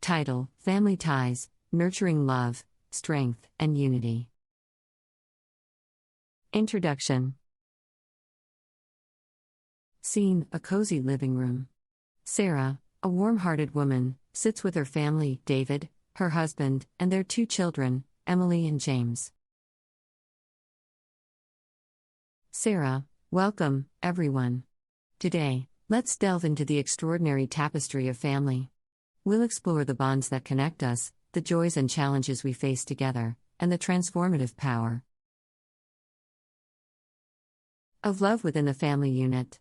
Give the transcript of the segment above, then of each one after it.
Title: Family Ties, Nurturing Love, Strength, and Unity. Introduction. Scene: a cozy living room. Sarah, a warm-hearted woman, sits with her family, David, her husband, and their two children, Emily and James. Sarah: welcome, everyone. Today, let's delve into the extraordinary tapestry of family. We'll explore the bonds that connect us, the joys and challenges we face together, and the transformative power of love within the family unit.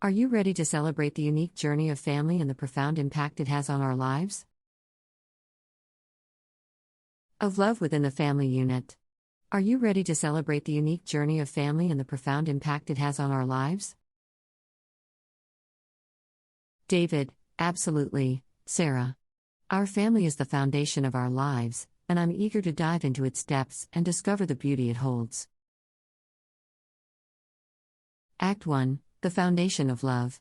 Are you ready to celebrate the unique journey of family and the profound impact it has on our lives? Of love within the family unit. Are you ready to celebrate the unique journey of family and the profound impact it has on our lives? David: absolutely, Sarah. Our family is the foundation of our lives, and I'm eager to dive into its depths and discover the beauty it holds. Act 1: The Foundation of Love.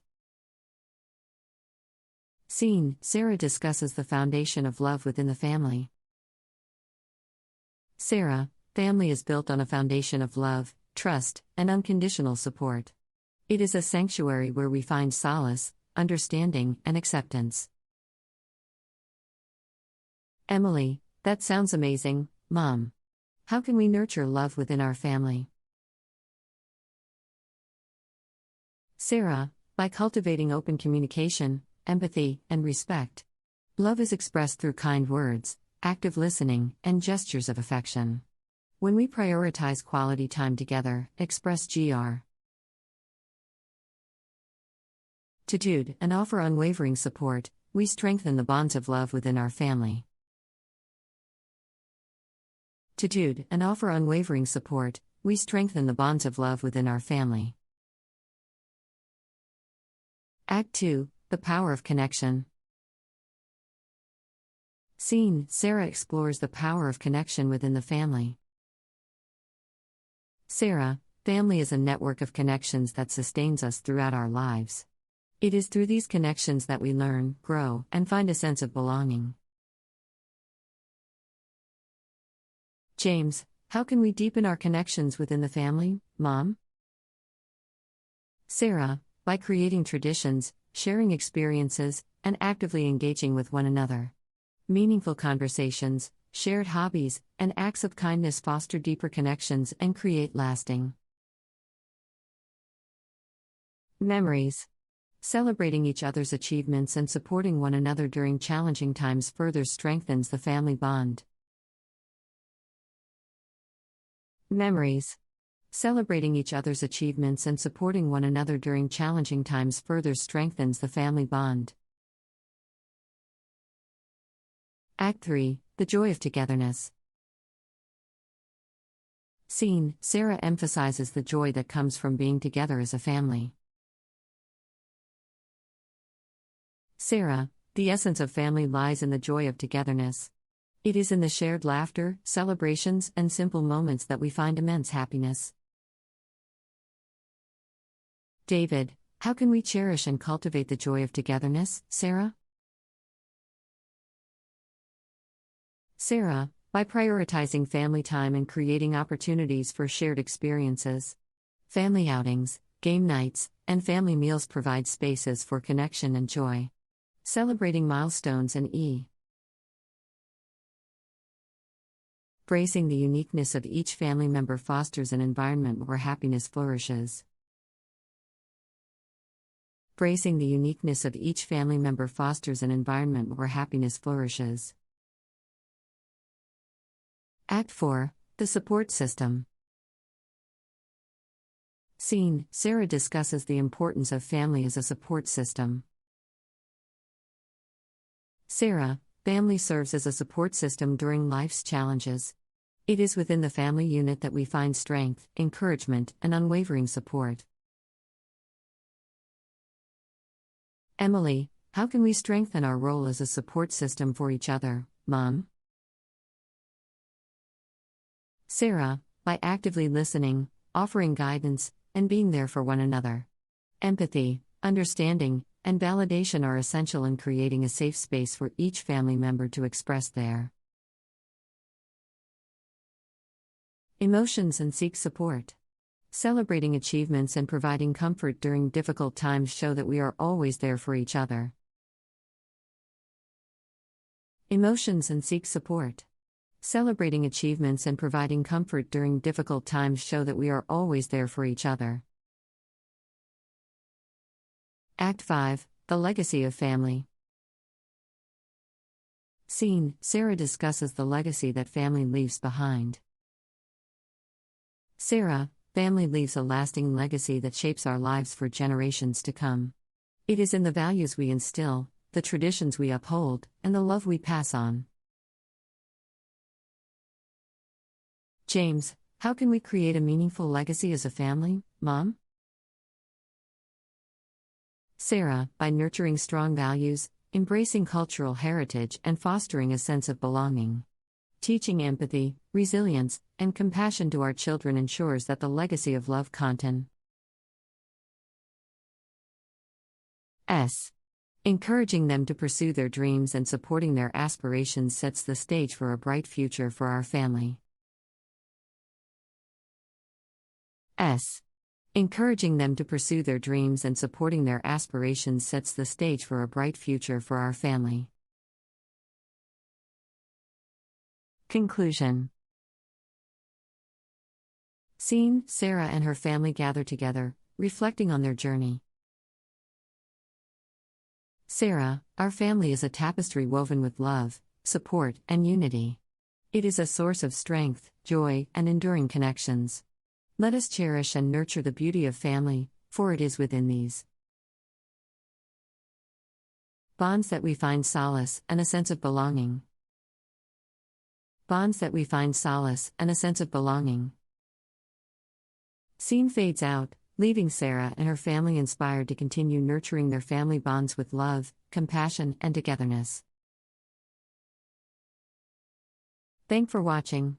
Scene: Sarah discusses the foundation of love within the family. Sarah: family is built on a foundation of love, trust, and unconditional support. It is a sanctuary where we find solace, understanding, and acceptance. Emily: that sounds amazing, Mom. How can we nurture love within our family? Sarah: by cultivating open communication, empathy, and respect. Love is expressed through kind words, active listening, and gestures of affection. When we prioritize quality time together, express gratitude, and offer unwavering support, we strengthen the bonds of love within our family. And offer unwavering support, we strengthen the bonds of love within our family. Act 2: The Power of Connection. Scene: Sarah explores the power of connection within the family. Sarah: family is a network of connections that sustains us throughout our lives. It is through these connections that we learn, grow, and find a sense of belonging. James: how can we deepen our connections within the family, Mom? Sarah: by creating traditions, sharing experiences, and actively engaging with one another. Meaningful conversations, shared hobbies, and acts of kindness foster deeper connections and create lasting memories. Celebrating each other's achievements and supporting one another during challenging times further strengthens the family bond. Memories. Celebrating each other's achievements and supporting one another during challenging times further strengthens the family bond. Act 3: The Joy of Togetherness. Scene: Sarah emphasizes the joy that comes from being together as a family. Sarah: the essence of family lies in the joy of togetherness. It is in the shared laughter, celebrations, and simple moments that we find immense happiness. David: how can we cherish and cultivate the joy of togetherness, Sarah? Sarah: by prioritizing family time and creating opportunities for shared experiences. Family outings, game nights, and family meals provide spaces for connection and joy. Celebrating milestones and embracing the uniqueness of each family member fosters an environment where happiness flourishes. Embracing the uniqueness of each family member fosters an environment where happiness flourishes. Act 4: The Support System. Scene: Sarah discusses the importance of family as a support system. Sarah: family serves as a support system during life's challenges. It is within the family unit that we find strength, encouragement, and unwavering support. Emily: how can we strengthen our role as a support system for each other, Mom? Sarah: by actively listening, offering guidance, and being there for one another. Empathy, understanding, and validation are essential in creating a safe space for each family member to express their emotions and seek support. Celebrating achievements and providing comfort during difficult times show that we are always there for each other. Emotions and seek support. Celebrating achievements and providing comfort during difficult times show that we are always there for each other. Act 5, The Legacy of Family. Scene: Sarah discusses the legacy that family leaves behind. Sarah: Family leaves a lasting legacy that shapes our lives for generations to come. It is in the values we instill, the traditions we uphold, and the love we pass on. James: How can we create a meaningful legacy as a family, Mom? Sarah: By nurturing strong values, embracing cultural heritage, and fostering a sense of belonging. Teaching empathy, resilience, and compassion to our children ensures that the legacy of love continues. Encouraging them to pursue their dreams and supporting their aspirations sets the stage for a bright future for our family. Encouraging them to pursue their dreams and supporting their aspirations sets the stage for a bright future for our family. Conclusion. Scene: Sarah and her family gather together, reflecting on their journey. Sarah: Our family is a tapestry woven with love, support, and unity. It is a source of strength, joy, and enduring connections. Let us cherish and nurture the beauty of family, for it is within these bonds that we find solace and a sense of belonging. Bonds that we find solace and a sense of belonging. Scene fades out, leaving Sarah and her family inspired to continue nurturing their family bonds with love, compassion, and togetherness. Thanks for watching.